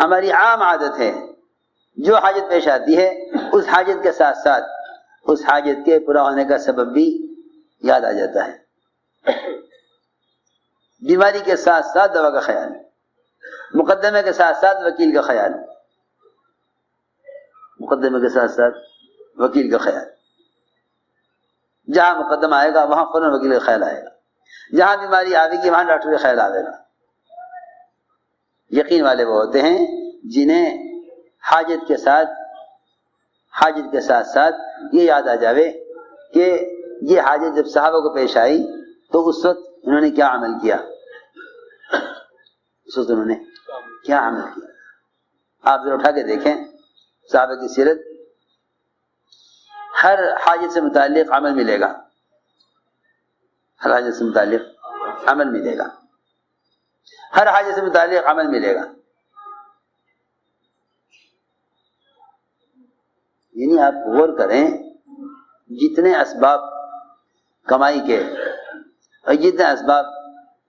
ہماری عام عادت ہے جو حاجت پیش آتی ہے اس حاجت کے ساتھ ساتھ اس حاجت کے پورا ہونے کا سبب بھی یاد آ جاتا ہے. بیماری کے ساتھ ساتھ دوا کا خیال، مقدمے کے ساتھ ساتھ وکیل کا خیال، مقدمے کے ساتھ ساتھ وکیل کا خیال. جہاں مقدمہ آئے گا وہاں فوراً وکیل کا خیال آئے گا، جہاں بیماری آئے گی وہاں ڈاکٹر کا خیال آئے گا. یقین والے وہ ہوتے ہیں جنہیں حاجت کے ساتھ ساتھ یہ یاد آ جاوے کہ یہ حاجت جب صحابہ کو پیش آئی تو اس وقت انہوں نے کیا عمل کیا، اس وقت انہوں نے کیا عمل کیا. آپ ذرا اٹھا کے دیکھیں صحابہ کی سیرت، ہر حاجت سے متعلق عمل ملے گا، ہر حاجت سے متعلق عمل ملے گا، ہر حاجت سے متعلق عمل ملے گا. یعنی آپ غور کریں جتنے اسباب کمائی کے اور جتنے اسباب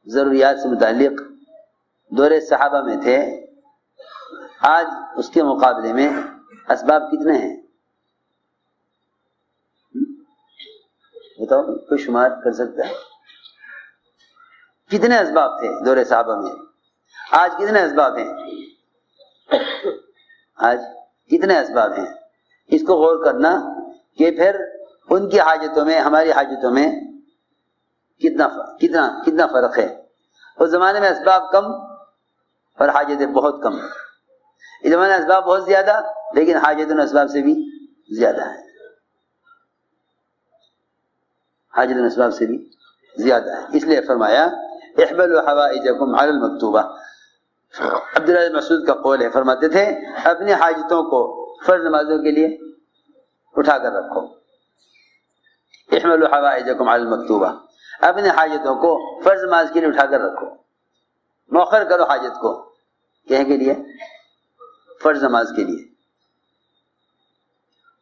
ضروریات سے متعلق دور صحابہ میں تھے، آج اس کے مقابلے میں اسباب کتنے ہیں؟ بتاؤ، کوئی شمار کر سکتا ہے؟ کتنے اسباب تھے دور صحابہ میں؟ آج کتنے اسباب ہیں؟ آج کتنے اسباب ہیں؟ اس کو غور کرنا کہ پھر ان کی حاجتوں میں ہماری حاجتوں میں کتنا فرق ہے. اس زمانے میں اسباب کم اور حاجتیں بہت کم، اس زمانے میں اسباب بہت زیادہ لیکن حاجتیں اسباب سے بھی زیادہ ہیں، حاجتیں اسباب سے بھی زیادہ ہیں. اس لیے فرمایا احملوا حوائجکم علی المکتوبہ. عبداللہ بن مسعود کا قول ہے، فرماتے تھے اپنی حاجتوں کو فرض نمازوں کے لیے اٹھا کر رکھو. احملوا حوائجکم علی المکتوبہ، اپنی حاجتوں کو فرض نماز کے لیے اٹھا کر رکھو، مؤخر کرو حاجت کو کہیں کے لیے؟ فرض نماز کے لیے.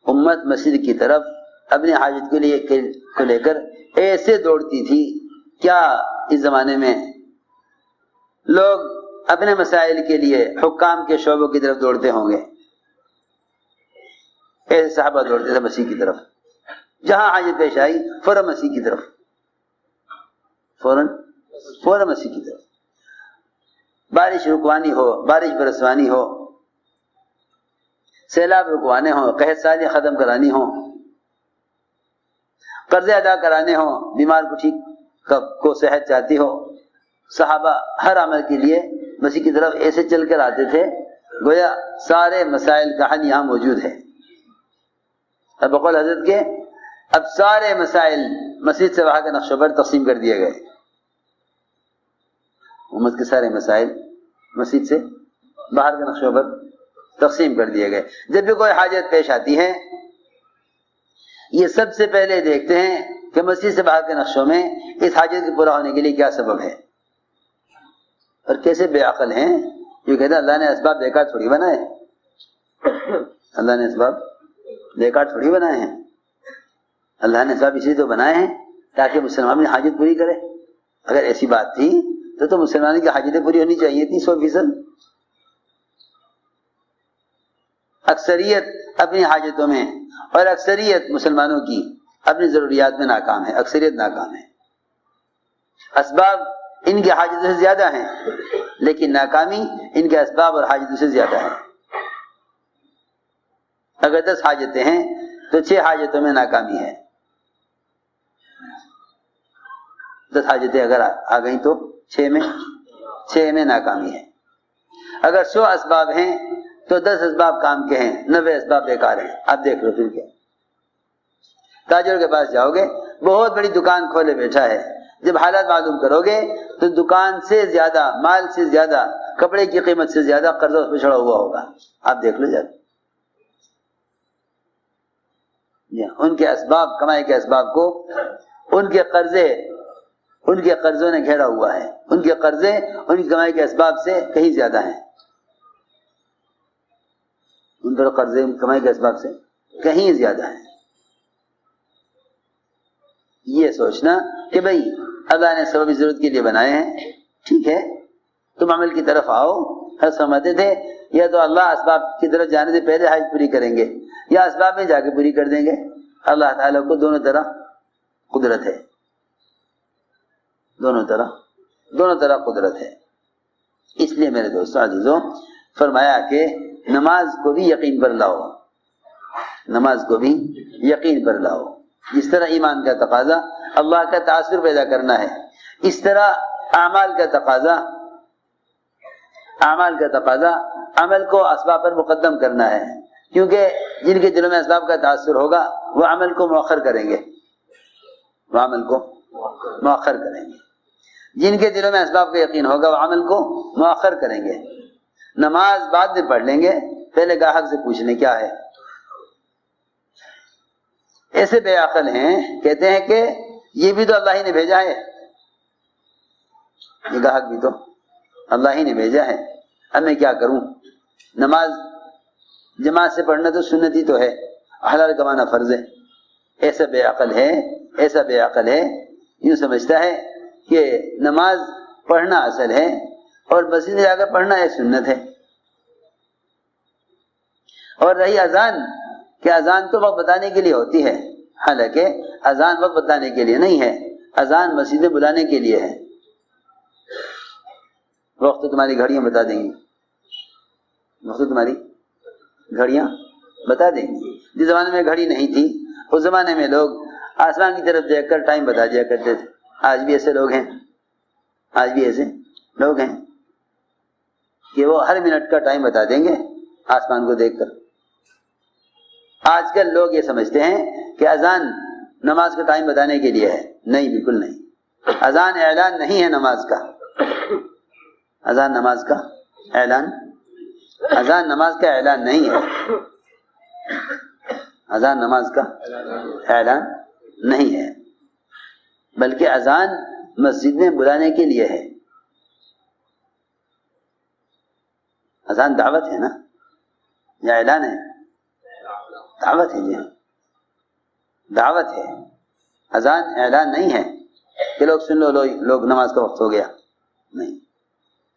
امت مسجد کی طرف اپنی حاجت کو لے کر ایسے دوڑتی تھی، کیا اس زمانے میں لوگ اپنے مسائل کے لیے حکام کے شعبوں کی طرف دوڑتے ہوں گے؟ ایسے صحابہ دوڑتے تھے مسیح کی طرف، جہاں حاجت پیش آئی فوراً مسیح کی طرف، فوراً مسیح کی طرف. بارش رکوانی ہو، بارش برسوانی ہو، سیلاب رکوانے ہوں، قحط سالی ختم کرانی ہو، قرضے ادا کرانے ہوں، بیمار کو ٹھیک کو صحت چاہتی ہو، صحابہ ہر عمل کے لیے مسیح کی طرف ایسے چل کر آتے تھے گویا سارے مسائل کا حل یہاں موجود ہے. اب بقول حضرت کے اب سارے مسائل مسجد سے باہر کے نقشوں پر تقسیم کر دیے گئے، امت کے سارے مسائل مسجد سے باہر کے نقشوں پر تقسیم کر دیے گئے. جب بھی کوئی حاجت پیش آتی ہے یہ سب سے پہلے دیکھتے ہیں کہ مسجد سے باہر کے نقشوں میں اس حاجت کے پورا ہونے کے لیے کیا سبب ہے. اور کیسے بے عقل ہیں جو کہتے ہیں اللہ نے اسباب بیکار تھوڑی بنائے، اللہ نے اسباب بیکار تھوڑی بنائے ہیں، اللہ نے اسباب اسی تو بنائے ہیں تاکہ مسلمان اپنی حاجت پوری کرے. اگر ایسی بات تھی تو مسلمانوں کی حاجتیں پوری ہونی چاہیے تھی 100%. اکثریت اپنی حاجتوں میں اور اکثریت مسلمانوں کی اپنی ضروریات میں ناکام ہے، اکثریت ناکام ہے. اسباب ان کی حاجتوں سے زیادہ ہیں لیکن ناکامی ان کے اسباب اور حاجتوں سے زیادہ ہے. اگر 10 حاجتیں ہیں تو 6 حاجتوں میں ناکامی ہے. 10 حاجتیں اگر آ گئیں تو 6 میں ناکامی ہے. اگر 100 اسباب ہیں تو 10 اسباب کام کے ہیں، 90 اسباب بیکار ہیں. آپ دیکھ لو پھر کیا. تاجر کے پاس جاؤ گے، بہت بڑی دکان کھولے بیٹھا ہے، جب حالات معلوم کرو گے تو دکان سے زیادہ، مال سے زیادہ، کپڑے کی قیمت سے زیادہ قرضہ اس پہ چڑھا ہوا ہوگا. آپ دیکھ لو جب ان کے اسباب، کمائی کے اسباب کو ان کے قرضوں نے گھیرا ہوا ہے. ان کے قرضے ان کی کمائی کے اسباب سے کہیں زیادہ ہیں. ان پر قرضے کمائی کے اسباب سے کہیں زیادہ ہیں. یہ سوچنا کہ بھئی اللہ نے سبب ضرورت کے لیے بنائے ہیں، ٹھیک ہے، تم عمل کی طرف آؤ. حضرت فرماتے تھے یا تو اللہ اسباب کی طرف جانے سے پہلے حج پوری کریں گے یا اسباب میں جا کے پوری کر دیں گے. اللہ تعالیٰ کو دونوں طرح قدرت ہے, دونوں طرح قدرت ہے. اس لیے میرے دوستوں عزیزوں فرمایا کہ نماز کو بھی یقین پر لاؤ, نماز کو بھی یقین پر لاؤ. جس طرح ایمان کا تقاضا اللہ کا تاثر پیدا کرنا ہے, اس طرح اعمال کا تقاضا عمل کو اسباب پر مقدم کرنا ہے, کیونکہ جن کے دلوں میں اسباب کا تاثر ہوگا وہ عمل کو مؤخر کریں گے, جن کے دلوں میں اسباب کا یقین ہوگا وہ عمل کو مؤخر کریں گے. نماز بعد میں پڑھ لیں گے, پہلے گاہک سے پوچھ لیں کیا ہے. ایسے بے عقل ہیں کہتے ہیں کہ یہ بھی تو اللہ ہی نے بھیجا ہے, یہ گاہک بھی تو اللہ ہی نے بھیجا ہے, اب میں کیا کروں. نماز جماعت سے پڑھنا تو سنت ہی تو ہے, حلال کمانا فرض ہے. ایسا بے عقل ہے یوں سمجھتا ہے کہ نماز پڑھنا اصل ہے اور مسجد میں جا کر پڑھنا ہے سنت ہے. اور رہی اذان کہ اذان تو وقت بتانے کے لیے ہوتی ہے, حالانکہ اذان وقت بتانے کے لیے نہیں ہے, اذان مسجد میں بلانے کے لیے ہے. وقت تو تمہاری گھڑیاں بتا دیں گی, جس زمانے میں گھڑی نہیں تھی اس زمانے میں لوگ آسمان کی طرف دیکھ کر ٹائم بتا دیا کرتے تھے. آج بھی ایسے لوگ ہیں کہ وہ ہر منٹ کا ٹائم بتا دیں گے آسمان کو دیکھ کر. آج کل لوگ یہ سمجھتے ہیں کہ اذان نماز کا ٹائم بتانے کے لیے ہے. نہیں, بالکل نہیں. اذان اعلان نہیں ہے نماز کا, اذان نماز کا اعلان نہیں ہے, اذان نماز کا اعلان نہیں ہے, بلکہ اذان مسجد میں بلانے کے لیے ہے. اذان دعوت ہے نا یا اعلان ہے؟ دعوت ہے جی, دعوت ہے. اذان اعلان نہیں ہے کہ لوگ سن لو لوگ نماز کا وقت ہو گیا, نہیں.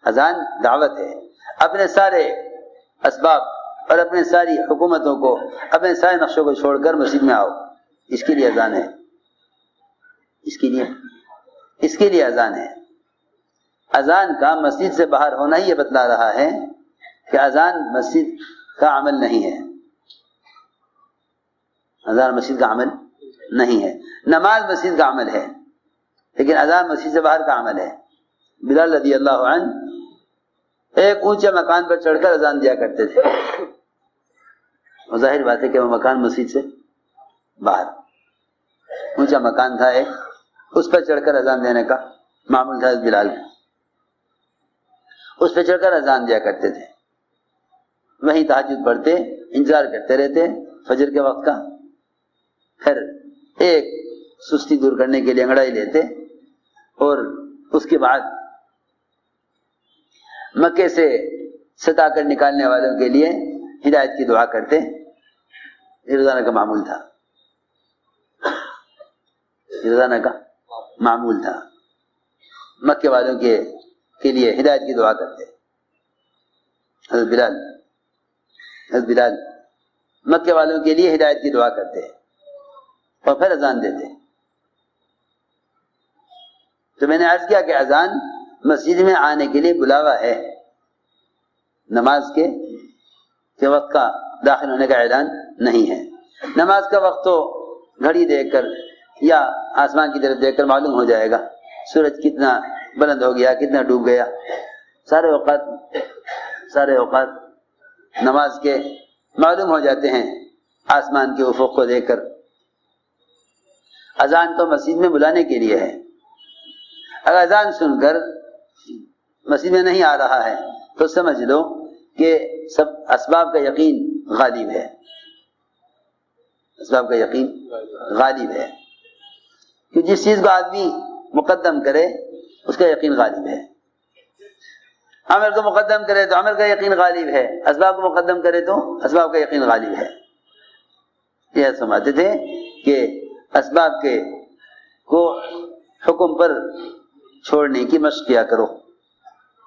اذان دعوت ہے. اپنے سارے اسباب اور اپنے ساری حکومتوں کو, اپنے سارے نقشوں کو چھوڑ کر مسجد میں آؤ, اس کے لیے اذان ہے. اس کے لیے اذان ہے. اذان کا مسجد سے باہر ہونا ہی یہ بتلا رہا ہے کہ اذان مسجد کا عمل نہیں ہے. اذان مسجد کا عمل نہیں ہے. نماز مسجد کا عمل ہے لیکن اذان مسجد سے باہر کا عمل ہے. بلال رضی اللہ عنہ ایک اونچے مکان پر چڑھ کر اذان دیا کرتے تھے. ظاہر بات ہے کہ وہ مکان مسجد سے باہر اونچا مکان تھا ایک, اس پر چڑھ کر اذان دینے کا معمول تھا بلال کا. اس پہ چڑھ کر اذان دیا کرتے تھے. وہیں تہجد پڑھتے, انتظار کرتے رہتے فجر کے وقت کا. پھر ایک سستی دور کرنے کے لیے انگڑائی لیتے اور اس کے بعد مکے سے ستا کر نکالنے والوں کے لیے ہدایت کی دعا کرتے. یہ روزانہ کا معمول تھا, مکے والوں کے لیے ہدایت کی دعا کرتے. حضرت بلال مکے والوں کے لیے ہدایت کی دعا کرتے اور پھر اذان دیتے. تو میں نے عرض کیا کہ اذان مسجد میں آنے کے لیے بلاوا ہے, نماز کے وقت کا داخل ہونے کا اعلان نہیں ہے. نماز کا وقت تو گھڑی دیکھ کر یا آسمان کی طرف دیکھ کر معلوم ہو جائے گا, سورج کتنا بلند ہو گیا, کتنا ڈوب گیا. سارے اوقات نماز کے معلوم ہو جاتے ہیں آسمان کے افق کو دیکھ کر. اذان تو مسجد میں بلانے کے لیے ہے. اگر اذان سن کر مسجد میں نہیں آ رہا ہے تو سمجھ لو کہ سب اسباب کا یقین غالب ہے. اسباب کا یقین غالب ہے کہ جس چیز کو آدمی مقدم کرے اس کا یقین غالب ہے. عمل کو مقدم کرے تو عمل کا یقین غالب ہے, اسباب کو مقدم کرے تو اسباب کا یقین غالب ہے. یہ سمجھتے تھے کہ اسباب کے کو حکم پر چھوڑنے کی مشق کیا کرو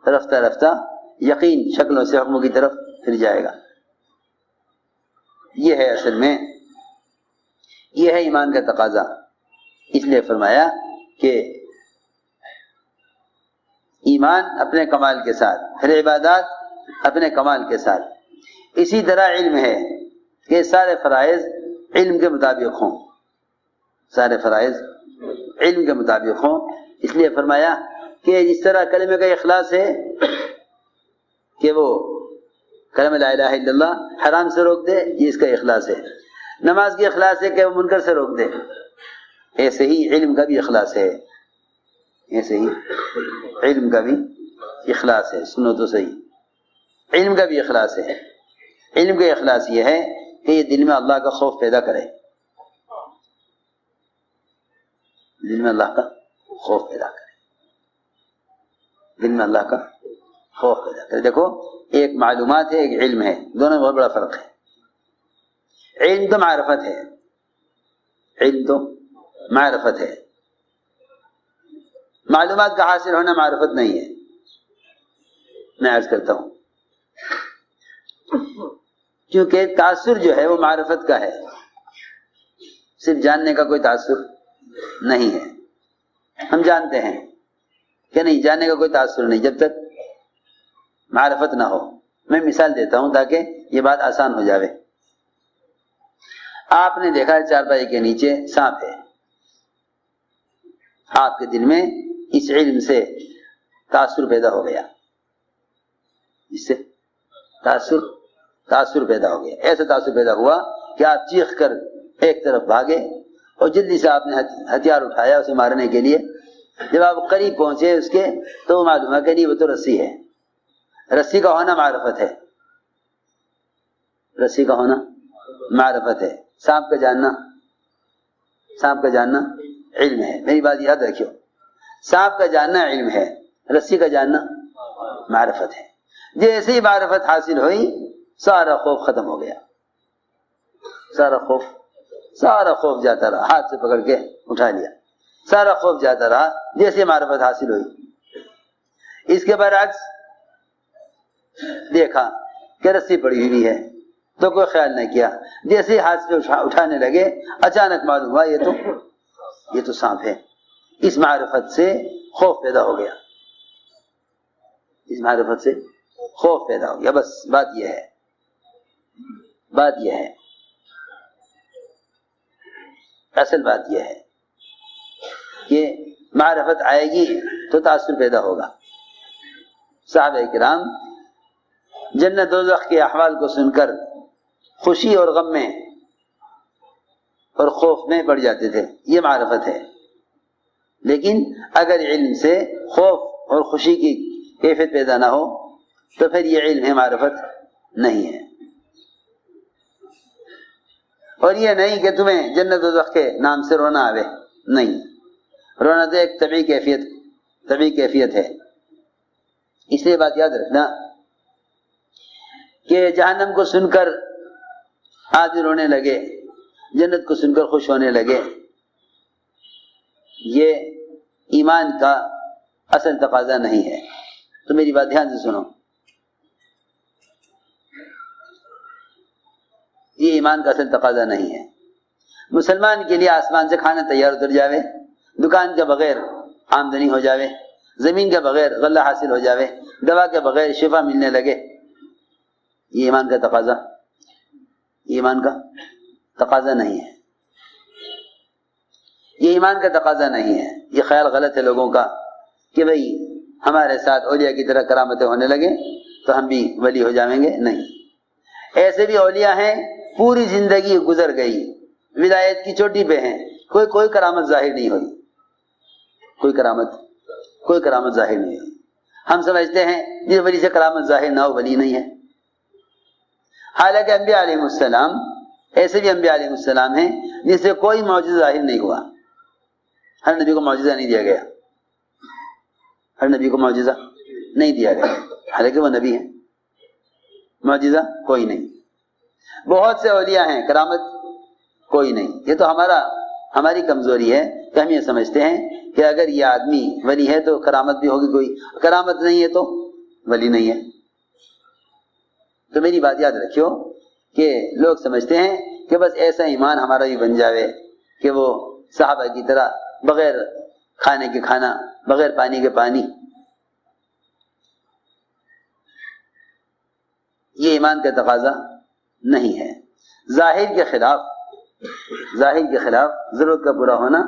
رفتہ رفتہ یقین شکلوں سے حکموں کی طرف پھر جائے گا. یہ ہے اصل میں، یہ ہے ایمان کا تقاضا. اس لیے فرمایا کہ ایمان اپنے کمال کے ساتھ، پھر عبادات اپنے کمال کے ساتھ. اسی طرح علم ہے کہ سارے فرائض علم کے مطابق ہوں، سارے فرائض علم کے مطابق ہوں. اس لیے فرمایا کہ جس طرح کلمے کا اخلاص ہے کہ وہ کلمہ لا الہ الا اللہ حرام سے روک دے، یہ اس کا اخلاص ہے. نماز کی اخلاص ہے کہ وہ منکر سے روک دے، ایسے ہی علم کا بھی اخلاص ہے، ایسے ہی علم کا بھی اخلاص ہے. سنو تو صحیح، علم کا بھی اخلاص ہے. علم کا اخلاص یہ ہے کہ یہ دل میں اللہ کا خوف پیدا کرے، دل میں اللہ کا خوف پیدا کرے، دل میں اللہ کا خوف پیدا کرے. دیکھو ایک معلومات ہے، ایک علم ہے، دونوں میں بہت بڑا فرق ہے. علم تو معرفت ہے، علم تو معرفت ہے، معلومات کا حاصل ہونا معرفت نہیں ہے. میں عرض کرتا ہوں کیونکہ تاثر جو ہے وہ معرفت کا ہے، صرف جاننے کا کوئی تاثر نہیں ہے. ہم جانتے ہیں کہ نہیں، جاننے کا کوئی تاثر نہیں جب تک معرفت نہ ہو. میں مثال دیتا ہوں تاکہ یہ بات آسان ہو جاوے. آپ نے دیکھا چارپائی کے نیچے سانپ ہے، آپ کے دل میں اس علم سے تاثر پیدا ہو گیا، اس سے تاثر پیدا ہو گیا. ایسا تاثر پیدا ہوا کہ آپ چیخ کر ایک طرف بھاگے اور جلدی سے آپ نے ہتھیار اٹھایا اسے مارنے کے لیے. جب آپ قریب پہنچے اس کے تو معلوم ہے کہ نہیں، وہ تو رسی ہے. رسی کا ہونا معرفت ہے، رسی کا ہونا معرفت ہے. سانپ کا جاننا علم ہے. میری بات یاد رکھیو، سانپ کا جاننا علم ہے، رسی کا جاننا معرفت ہے. جیسے ہی معرفت حاصل ہوئی سارا خوف ختم ہو گیا، سارا خوف جاتا رہا. ہاتھ سے پکڑ کے اٹھا لیا، سارا خوف جاتا رہا جیسے معرفت حاصل ہوئی. اس کے برعکس دیکھا کہ رسی پڑی ہوئی ہے تو کوئی خیال نہیں کیا. جیسے ہی ہاتھ سے اٹھانے لگے اچانک معلوم ہوا یہ تو سانپ ہے. اس معرفت سے خوف پیدا ہو گیا، اس معرفت سے خوف پیدا ہو گیا. بس بات یہ ہے، اصل بات یہ ہے کہ معرفت آئے گی تو تاثر پیدا ہوگا. صحابہ کرام جنت دوزخ کے احوال کو سن کر خوشی اور غم میں اور خوف میں پڑ جاتے تھے، یہ معرفت ہے. لیکن اگر علم سے خوف اور خوشی کی کیفیت پیدا نہ ہو تو پھر یہ علم ہے، معرفت نہیں ہے. اور یہ نہیں کہ تمہیں جنت دوزخ کے نام سے رونا آوے، نہیں، رونا تو ایک طبعی کیفیت ہے. اس لیے بات یاد رکھنا کہ جہنم کو سن کر آدمی رونے لگے، جنت کو سن کر خوش ہونے لگے، یہ ایمان کا اصل تقاضا نہیں ہے. تو میری بات دھیان سے سنو، یہ ایمان کا اصل تقاضا نہیں ہے. مسلمان کے لیے آسمان سے کھانا تیار اتر جاوے، دکان کے بغیر آمدنی ہو جاوے، زمین کے بغیر غلہ حاصل ہو جاوے، دوا کے بغیر شفا ملنے لگے، یہ ایمان کا تقاضا نہیں ہے. یہ ایمان کا تقاضا نہیں ہے. یہ خیال غلط ہے لوگوں کا کہ بھئی ہمارے ساتھ اولیاء کی طرح کرامتیں ہونے لگے تو ہم بھی ولی ہو جائیں گے. نہیں، ایسے بھی اولیاء ہیں پوری زندگی گزر گئی، ولایت کی چوٹی پہ ہیں، کوئی کرامت ظاہر نہیں ہوئی، کوئی کرامت ظاہر نہیں ہوئی. ہم سمجھتے ہیں جس ولی سے کرامت ظاہر نہ ہو ولی نہیں ہے. حالانکہ انبیاء علیہ السلام، ایسے بھی انبیاء علیہ السلام ہیں جس سے کوئی معجزہ ظاہر نہیں ہوا. ہر نبی کو معجزہ نہیں دیا گیا، ہر نبی کو معجزہ نہیں دیا گیا، حالانکہ وہ نبی ہیں. معجزہ کوئی نہیں. بہت سے اولیاء ہیں، کرامت کوئی نہیں. یہ تو ہماری کمزوری ہے کہ ہم یہ سمجھتے ہیں کہ اگر یہ آدمی ولی ہے تو کرامت بھی ہوگی کوئی، کرامت نہیں ہے تو ولی نہیں ہے. تو میری بات یاد رکھیو کہ لوگ سمجھتے ہیں کہ بس ایسا ایمان ہمارا بھی بن جاوے کہ وہ صحابہ کی طرح بغیر کھانے کے کھانا، بغیر پانی کے پانی. یہ ایمان کا تقاضا نہیں ہے. ظاہر کے خلاف ضرورت کا پورا ہونا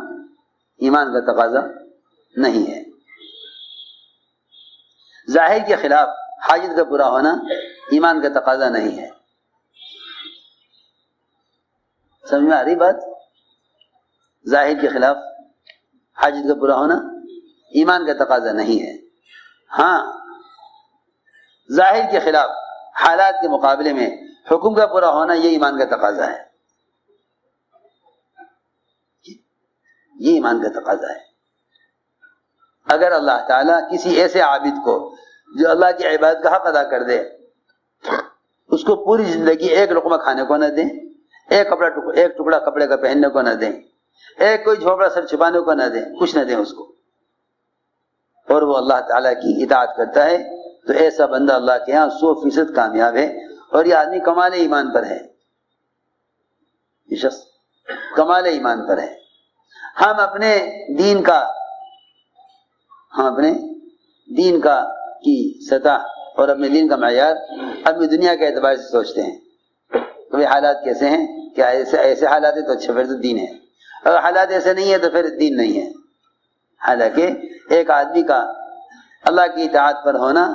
ایمان کا تقاضا نہیں ہے. ظاہر کے خلاف حاجت کا پورا ہونا ایمان کا تقاضا نہیں ہے. سمجھ میں آ رہی بات؟ ظاہر کے خلاف حاجت کا پورا ہونا ایمان کا تقاضا نہیں ہے. ہاں، ظاہر کے خلاف حالات کے مقابلے میں حکم کا پورا ہونا یہ ایمان کا تقاضا ہے. یہ ایمان کا تقاضا ہے. اگر اللہ تعالیٰ کسی ایسے عابد کو جو اللہ کی عبادت کا حق ادا کر دے، اس کو پوری زندگی ایک لقمہ کھانے کو نہ دیں، ایک ٹکڑا کپڑے کا پہننے کو نہ دیں، ایک کوئی جھوپڑا سر چھپانے کو نہ دیں، کچھ نہ دیں اس کو، اور وہ اللہ تعالیٰ کی اطاعت کرتا ہے، تو ایسا بندہ اللہ کے ہاں 100% کامیاب ہے. اور یہ آدمی کمال ایمان پر ہے. یہ شخص کمال ایمان پر ہے. ہم اپنے دین کا کی سطح اور اپنے دین کا معیار اپنی دنیا کے اعتبار سے سوچتے ہیں. تو یہ حالات کیسے ہیں؟ کیا ایسے حالات ہیں تو اچھا، پھر تو دین ہے. اگر حالات ایسے نہیں ہے تو پھر دین نہیں ہے. حالانکہ ایک آدمی کا اللہ کی اطاعت پر ہونا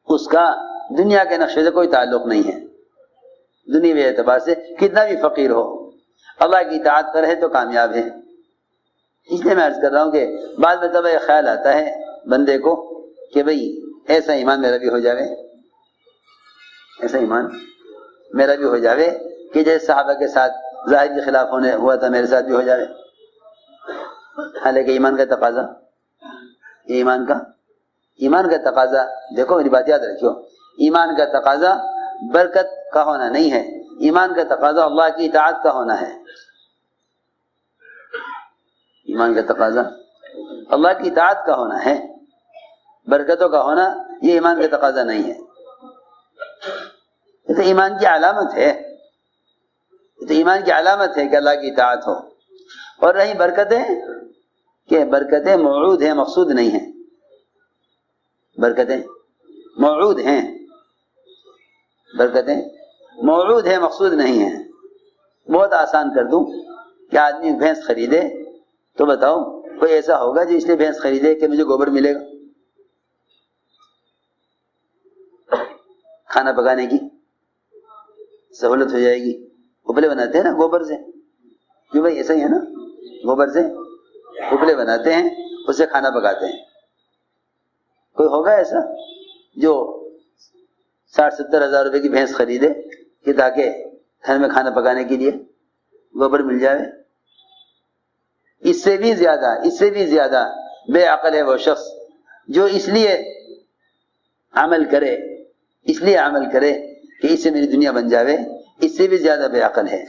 اس کا دنیا کے نقشے سے کوئی تعلق نہیں ہے. دنیاوی اعتبار سے کتنا بھی فقیر ہو، اللہ کی اطاعت پر ہے تو کامیاب ہے. اس لیے میں عرض کر رہا ہوں کہ بعد میں تب یہ خیال آتا ہے بندے کو کہ بھئی ایسا ایمان میرا بھی ہو جاوے، ایسا ایمان میرا بھی ہو جاوے کہ جیسے صحابہ کے ساتھ ظاہر کے خلاف ہونے ہوا تھا میرے ساتھ بھی ہو جاوے. حالانکہ ایمان کا تقاضا، یہ ایمان کا تقاضا، دیکھو میری بات یاد رکھو، ایمان کا تقاضا برکت کا ہونا نہیں ہے. ایمان کا تقاضا اللہ کی اطاعت کا ہونا ہے. ایمان کا تقاضا اللہ کی اطاعت کا ہونا ہے. برکتوں کا ہونا یہ ایمان کا تقاضا نہیں ہے. یہ تو ایمان کی علامت ہے. یہ تو ایمان کی علامت ہے کہ اللہ کی اطاعت ہو. اور رہی برکتیں، کہ برکتیں موعود ہیں، مقصود نہیں ہیں. برکتیں موعود ہیں، برکتیں موعود ہیں، مقصود نہیں ہیں. بہت آسان کر دوں کہ آدمی بھینس خریدے تو بتاؤ کوئی ایسا ہوگا جو اس لیے بھینس خریدے کہ مجھے گوبر ملے گا؟ کھانا پکانے کی سہولت ہو جائے گی. اپلے بناتے ہیں نا گوبر سے، کیوں بھائی ایسا ہی ہے نا، گوبر سے اپلے بناتے ہیں، اس سے کھانا پکاتے ہیں. کوئی ہوگا ایسا جو 60-70 ہزار روپے کی بھینس خریدے کہ تاکہ گھر میں کھانا پکانے کے لیے گوبر مل جائے؟ اس سے بھی زیادہ بے عقل ہے وہ شخص جو اس لیے عمل کرے کہ اس سے میری دنیا بن جاوے. اس سے بھی زیادہ بے عقل ہے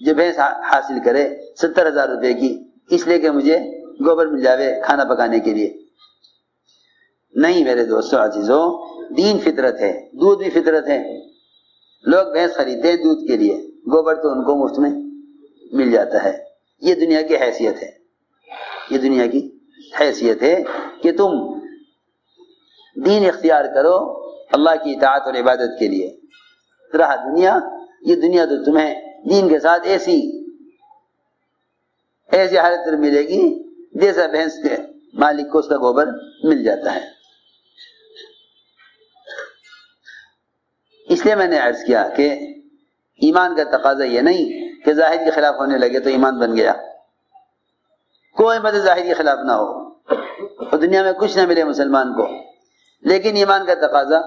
جو بھینس حاصل کرے 70 ہزار روپے کی اس لیے کہ مجھے گوبر مل جاوے کھانا پکانے کے لیے. نہیں میرے دوستوں عزیزوں، دین فطرت ہے، دودھ بھی فطرت ہے. لوگ بھینس خریدتے ہیں دودھ کے لیے، گوبر تو ان کو مفت میں مل جاتا ہے. یہ دنیا کی حیثیت ہے. یہ دنیا کی حیثیت ہے کہ تم دین اختیار کرو اللہ کی اطاعت اور عبادت کے لیے. رہا دنیا، یہ دنیا تو تمہیں دین کے ساتھ ایسی حالت ملے گی جیسا بھینس کے مالک کو اس کا گوبر مل جاتا ہے. اس لیے میں نے عرض کیا کہ ایمان کا تقاضا یہ نہیں کہ ظاہر کے خلاف ہونے لگے تو ایمان بن گیا. کوئی مدد ظاہر کے خلاف نہ ہو اور دنیا میں کچھ نہ ملے مسلمان کو، لیکن ایمان کا تقاضا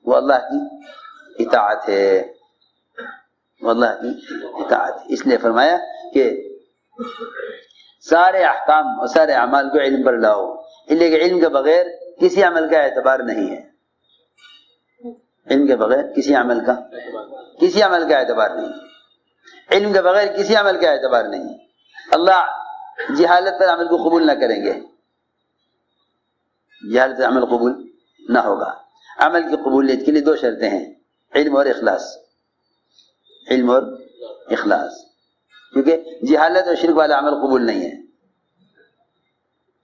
وہ اللہ کی اطاعت ہے. وہ اللہ کی اطاعت ہے. اس لیے فرمایا کہ سارے احکام اور سارے اعمال کو علم پر لاؤ، اس لیے کہ علم کے بغیر کسی عمل کا اعتبار نہیں ہے. علم کے بغیر کسی عمل کا اعتبار نہیں. علم کے بغیر کسی عمل کا اعتبار نہیں. اللہ جہالت پر عمل کو قبول نہ کریں گے. جہالت پر عمل قبول نہ ہوگا۔ عمل کی قبولیت کے لیے دو شرطیں ہیں، علم اور اخلاص، علم اور اخلاص، کیونکہ جہالت اور شرک والا عمل قبول نہیں ہے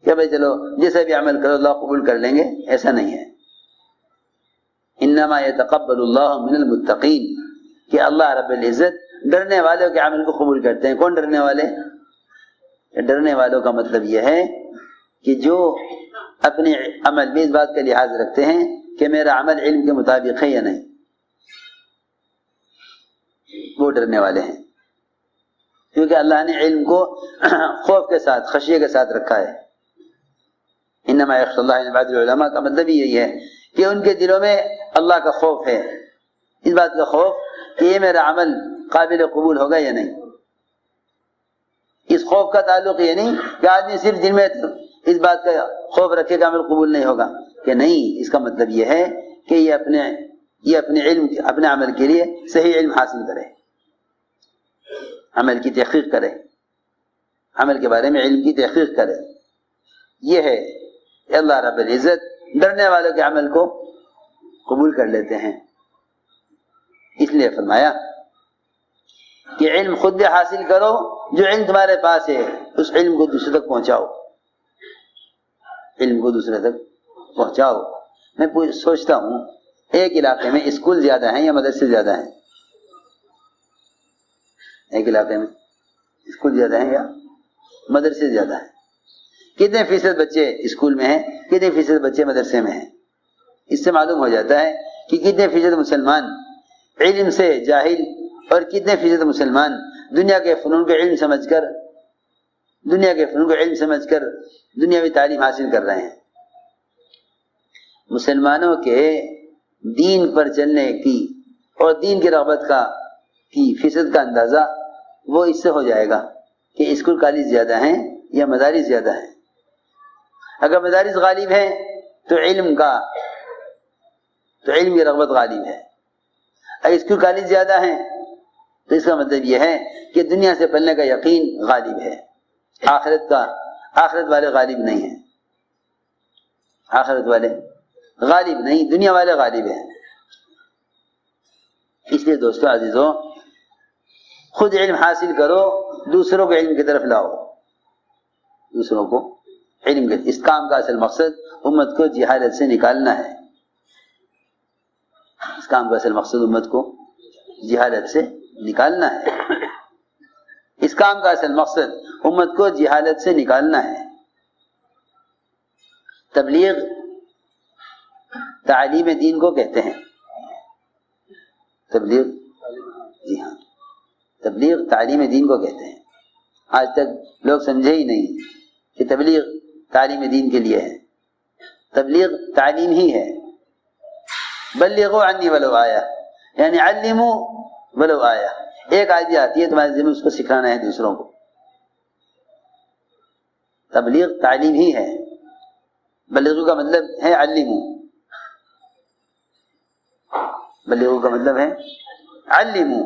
کہ بھائی چلو جیسا بھی عمل کرو اللہ قبول کر لیں گے، ایسا نہیں ہے۔ انما یتقبل اللہ من المتقین، کہ اللہ رب العزت ڈرنے والوں کے عمل کو قبول کرتے ہیں۔ کون ڈرنے والے؟ ڈرنے والوں کا مطلب یہ ہے کہ جو اپنے عمل میں اس بات کا لحاظ رکھتے ہیں کہ میرا عمل علم کے مطابق ہے یا نہیں، وہ ڈرنے والے ہیں، کیونکہ اللہ نے علم کو خوف کے ساتھ، خشیے کے ساتھ رکھا ہے۔ انما یخشی اللہ من عباد العلماء کا مطلب یہی ہے کہ ان کے دلوں میں اللہ کا خوف ہے، اس بات کا خوف کہ یہ میرا عمل قابل قبول ہوگا یا نہیں۔ اس خوف کا تعلق یہ نہیں کہ آدمی صرف دل میں اس بات کا خوف رکھے کہ عمل قبول نہیں ہوگا، کہ نہیں، اس کا مطلب یہ ہے کہ یہ اپنے علم، اپنے عمل کے لیے صحیح علم حاصل کرے، عمل کی تحقیق کرے، عمل کے بارے میں علم کی تحقیق کرے۔ یہ ہے کہ اللہ رب العزت ڈرنے والوں کے عمل کو قبول کر لیتے ہیں۔ اس لیے فرمایا کہ علم خود بھی حاصل کرو، جو علم تمہارے پاس ہے اس علم کو دوسرے تک پہنچاؤ، علم کو دوسرے تک پہنچاؤ۔ میں سوچتا ہوں ایک علاقے میں اسکول زیادہ ہیں یا مدرسے زیادہ ہیں؟ ایک علاقے میں اسکول زیادہ ہیں یا مدرسے زیادہ ہیں؟ کتنے فیصد بچے اسکول میں ہیں، کتنے فیصد بچے مدرسے میں ہیں؟ اس سے معلوم ہو جاتا ہے کہ کتنے فیصد مسلمان علم سے جاہل اور کتنے فیصد مسلمان دنیا کے فنون کو علم سمجھ کر، دنیاوی تعلیم حاصل کر رہے ہیں۔ مسلمانوں کے دین پر چلنے کی اور دین کی رغبت کی فیصد کا اندازہ وہ اس سے ہو جائے گا کہ اسکول کالج زیادہ ہیں یا مدارس زیادہ ہیں۔ اگر مدارس غالب ہیں تو علم کی رغبت غالب ہے، اگر اسکول کالج زیادہ ہیں تو اس کا مطلب یہ ہے کہ دنیا سے پلنے کا یقین غالب ہے، آخرت والے غالب نہیں ہیں، آخرت والے غالب نہیں، دنیا والے غالب ہیں۔ اس لیے دوستو عزیزو، خود علم حاصل کرو، دوسروں کو علم کی طرف لاؤ، دوسروں کو علم کے۔ اس کام کا اصل مقصد امت کو جہالت سے نکالنا ہے، اس کام کا اصل مقصد امت کو جہالت سے نکالنا ہے، اس کام کا اصل مقصد امت کو جہالت سے نکالنا ہے۔ تبلیغ تعلیم دین کو کہتے ہیں، تبلیغ، جی ہاں، تبلیغ تعلیم دین کو کہتے ہیں۔ آج تک لوگ سمجھے ہی نہیں کہ تبلیغ تعلیم دین کے لیے ہے، تبلیغ تعلیم ہی ہے۔ بلغوا عنی ولو آیا، یعنی علموا ولو آیا، ایک آیت آتی ہے تمہارے ذمہ، اس کو سکھانا ہے دوسروں کو۔ تبلیغ تعلیم ہی ہے، بلغوا کا مطلب ہے علموا، بلغوا کا مطلب ہے علموا،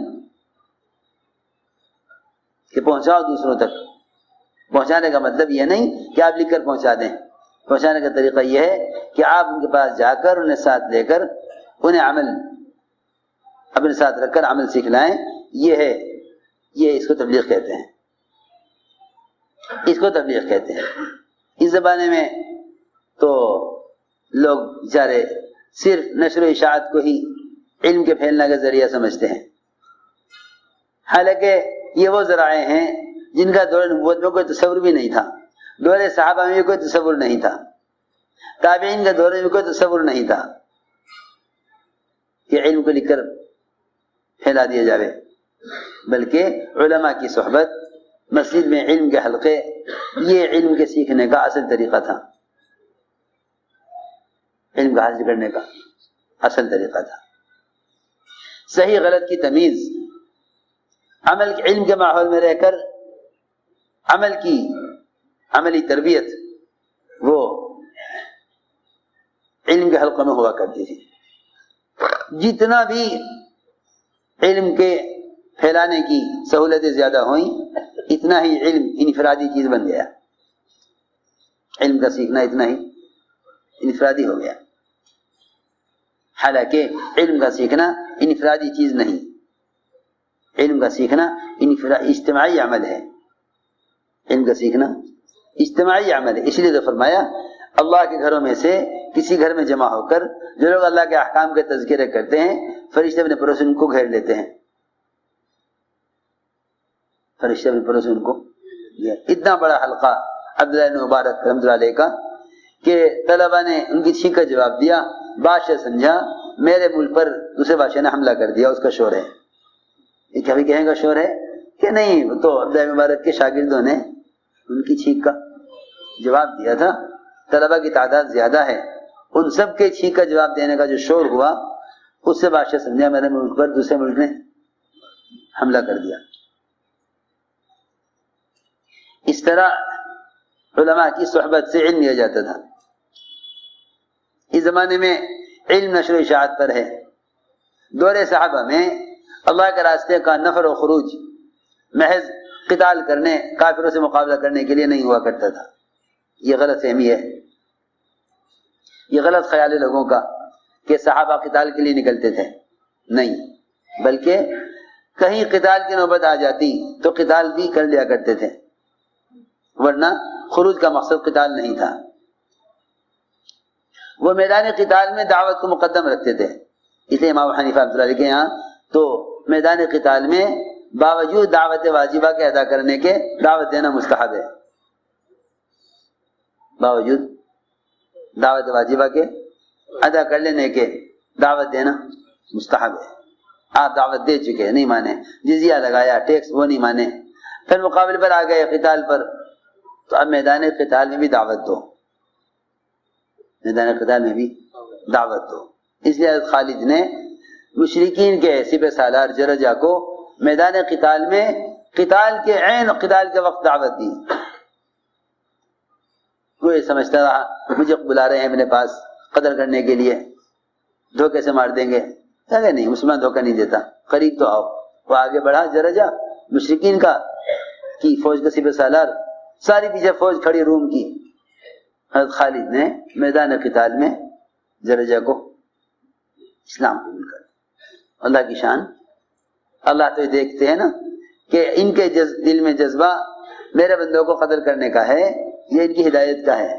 کہ پہنچاؤ دوسروں تک۔ پہنچانے کا مطلب یہ نہیں کہ آپ لکھ کر پہنچا دیں، پہنچانے کا طریقہ یہ ہے کہ آپ ان کے پاس جا کر انہیں ساتھ لے کر انہیں عمل اپنے ساتھ رکھ کر عمل سکھلائیں۔ یہ اس کو تبلیغ کہتے ہیں، اس کو تبلیغ کہتے ہیں۔ اس زمانے میں تو لوگ بیچارے صرف نشر و اشاعت کو ہی علم کے پھیلنے کا ذریعہ سمجھتے ہیں، حالانکہ یہ وہ ذرائع ہیں جن کا دور نبوت میں کوئی تصور بھی نہیں تھا، دور صحابہ میں کوئی تصور نہیں تھا، تابعین کے دور میں کوئی تصور نہیں تھا کہ علم کو لکھ کر پھیلا دیا جاوے، بلکہ علماء کی صحبت، مسجد میں علم کے حلقے، یہ علم کے سیکھنے کا اصل طریقہ تھا، علم کا حاصل کرنے کا اصل طریقہ تھا۔ صحیح غلط کی تمیز، علم کے ماحول میں رہ کر عملی تربیت وہ علم کے حلقوں میں ہوا کرتی تھی۔ جتنا بھی علم کے پھیلانے کی سہولتیں زیادہ ہوئیں، اتنا ہی علم انفرادی چیز بن گیا، علم کا سیکھنا اتنا ہی انفرادی ہو گیا۔ حالانکہ علم کا سیکھنا انفرادی چیز نہیں، علم کا سیکھنا اجتماعی عمل ہے، علم کا سیکھنا اجتماعی عمل ہے۔ اس لیے تو فرمایا اللہ کے گھروں میں سے کسی گھر میں جمع ہو کر جو لوگ اللہ کے احکام کے تذکرے کرتے ہیں، فرشتے اپنے پڑوس ان کو گھیر لیتے ہیں، فرشتے اپنے پڑوس ان کو۔ اتنا بڑا حلقہ عبداللہ بن مبارک رحمۃ اللہ علیہ کا کہ طلبہ نے ان کی چھینک کا جواب دیا، بادشاہ سمجھا میرے ملک پر دوسرے بادشاہ نے حملہ کر دیا، اس کا شور ہے۔ یہ کبھی کہیں گا شور ہے کہ نہیں، وہ تو عبداللہ مبارک کے شاگردوں نے ان کی چھینک کا جواب دیا تھا۔ طلبہ کی تعداد زیادہ ہے، ان سب کے چھینک کا جواب دینے کا جو شور ہوا، اس سے بادشاہ سمجھا میرے ملک پر دوسرے ملک نے حملہ کر دیا۔ اس طرح علماء کی صحبت سے علم لیا جاتا تھا۔ اس زمانے میں علم نشر و اشاعت پر ہے۔ دور صحابہ میں اللہ کے راستے کا نفر و خروج محض قتال کرنے، کافروں سے مقابلہ کرنے کے لیے نہیں ہوا کرتا تھا۔ یہ غلط فہمی ہے، یہ غلط خیال ہے لوگوں کا کہ صحابہ قتال کے لیے نکلتے تھے، نہیں، بلکہ کہیں قتال کی نوبت آ جاتی تو قتال بھی کر لیا کرتے تھے، ورنہ خروج کا مقصد قتال نہیں تھا۔ وہ میدان قتال میں دعوت کو مقدم رکھتے تھے، اس لیے امام حنیفہ رحمۃ اللہ علیہ کے یہاں تو میدان قتال میں باوجود دعوت واجبہ کے ادا کرنے کے دعوت دینا مستحب ہے، باوجود دعوت واجبہ کے ادا کر لینے کے دعوت دینا مستحب ہے۔ آپ دعوت دے چکے، نہیں مانے، جزیہ لگایا، ٹیکس وہ نہیں مانے، پھر مقابلے پر آ گئے قتال پر، تو اب میدان قتال میں بھی دعوت دو، میدان قتال میں بھی دعوت دو۔ اس لیے حضرت خالد نے مشرکین کے سپہ سالار جرجا کو میدان قتال میں قتال کے عین قتال کے وقت دعوت دی۔ وہ یہ سمجھتا رہا مجھے بلا رہے ہیں اپنے پاس قتل کرنے کے لیے، دھوکے سے مار دیں گے، کہ نہیں، مسلمان دھوکہ نہیں دیتا، قریب تو آؤ۔ وہ آگے بڑھا جرجا، مشرکین کا کی فوج کا سپہ سالار، ساری پیچھے فوج کھڑی روم کی، حضرت خالد نے میدان قتال میں جرجا کو اسلام قبول کر۔ اللہ کی شان، اللہ تو یہ دیکھتے ہیں نا کہ ان کے دل میں جذبہ میرے بندوں کو قتل کرنے کا ہے، یہ ان کی ہدایت کا ہے۔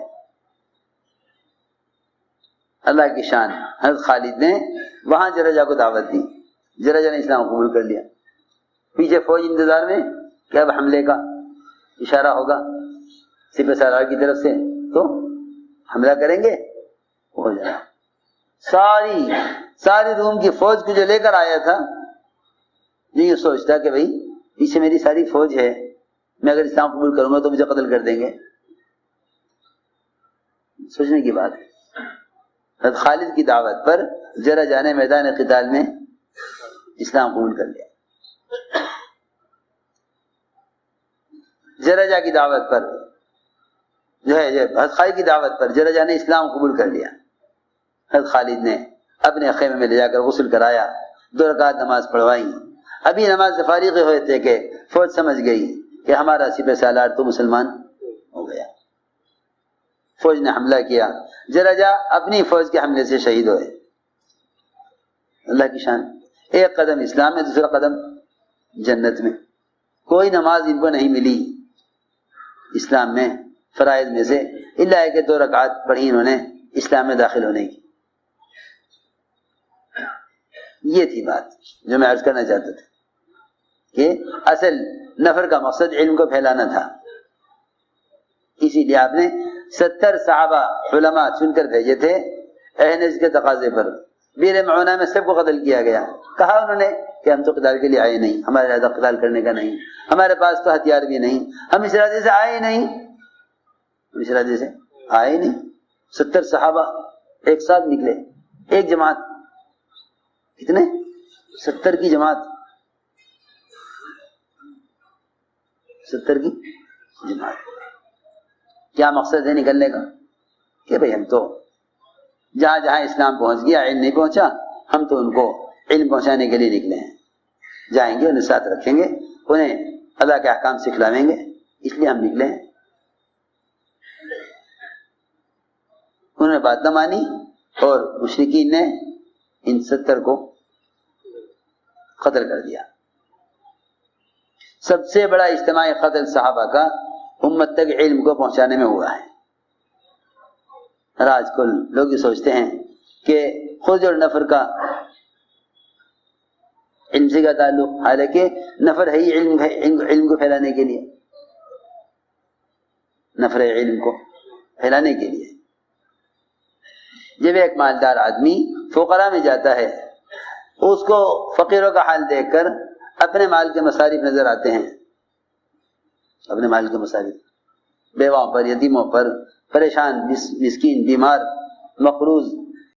اللہ کی شان، حضرت خالد نے وہاں جرجا کو دعوت دی، جرجا نے اسلام قبول کر لیا۔ پیچھے فوج انتظار میں کہ اب حملے کا اشارہ ہوگا سپہ سالار کی طرف سے تو حملہ کریں گے، ہو جائے۔ ساری روم کی فوج کو جو لے کر آیا تھا، جو یہ سوچتا کہ بھئی پیچھے میری ساری فوج ہے، میں اگر اسلام قبول کروں گا تو مجھے قتل کر دیں گے، سوچنے کی بات ہے۔ حضرت خالد کی دعوت پر جرجا نے میدان قتال میں اسلام قبول کر لیا۔ جرجا کی دعوت پر جو ہے حضرت خالد کی دعوت پر جرجا نے اسلام قبول کر لیا۔ حضرت خالد نے اپنے خیمے میں لے جا کر غسل کرایا، 2 رکعت نماز پڑھوائی۔ ابھی نماز سے فارغ ہوئے تھے کہ فوج سمجھ گئی کہ ہمارا سپہ سالار تو مسلمان ہو گیا۔ فوج نے حملہ کیا، جرجا اپنی فوج کے حملے سے شہید ہوئے۔ اللہ کی شان، ایک قدم اسلام میں، دوسرا قدم جنت میں۔ کوئی نماز ان کو نہیں ملی اسلام میں فرائض میں سے، الا ہے کہ 2 رکعت پڑھی انہوں نے اسلام میں داخل ہونے کی۔ یہ تھی بات جو میں عرض کرنا چاہتا تھا کہ اصل نفر کا مقصد علم کو پھیلانا تھا۔ اسی لیے آپ نے 70 صحابہ علماء چن کر بھیجے تھے احنس کے تقاضے پر۔ بیر معونہ میں سب کو قتل کیا گیا۔ کہا انہوں نے کہ ہم تو قتال کے لیے آئے نہیں، ہمارے زیادہ قتال کرنے کا نہیں، ہمارے پاس تو ہتھیار بھی نہیں، ہم اس ارادے سے آئے نہیں، اس ارادے سے آئے نہیں۔ 70 صحابہ ایک ساتھ نکلے، ایک جماعت، کتنے؟ 70 کی جماعت، 70 کی جماعت۔ کیا مقصد ہے نکلنے کا؟ کہ بھئی ہم تو جہاں جہاں اسلام پہنچ گیا، علم نہیں پہنچا، ہم تو ان کو علم پہنچانے کے لیے نکلے ہیں، جائیں گے انہیں ساتھ رکھیں گے، انہیں اللہ کے احکام سکھلاویں گے، اس لیے ہم نکلے ہیں۔ انہوں نے بات نہ مانی اور مشرکین نے ان 70 کو قتل کر دیا. سب سے بڑا اجتماعی قتل صحابہ کا امت تک علم کو پہنچانے میں ہوا ہے. اور آج کل لوگ یہ سوچتے ہیں کہ خود اور نفر کا علم سے کا تعلق، حالانکہ نفر ہے ہی علم کو پھیلانے کے لیے، نفر ہے علم کو پھیلانے کے لیے. جب ایک مالدار آدمی فقراء میں جاتا ہے، اس کو فقیروں کا حال دیکھ کر اپنے مال کے مصارف نظر آتے ہیں، اپنے مال کے مصارف، بیواؤں پر، یتیموں پر، پریشان مسکین بیمار مقروض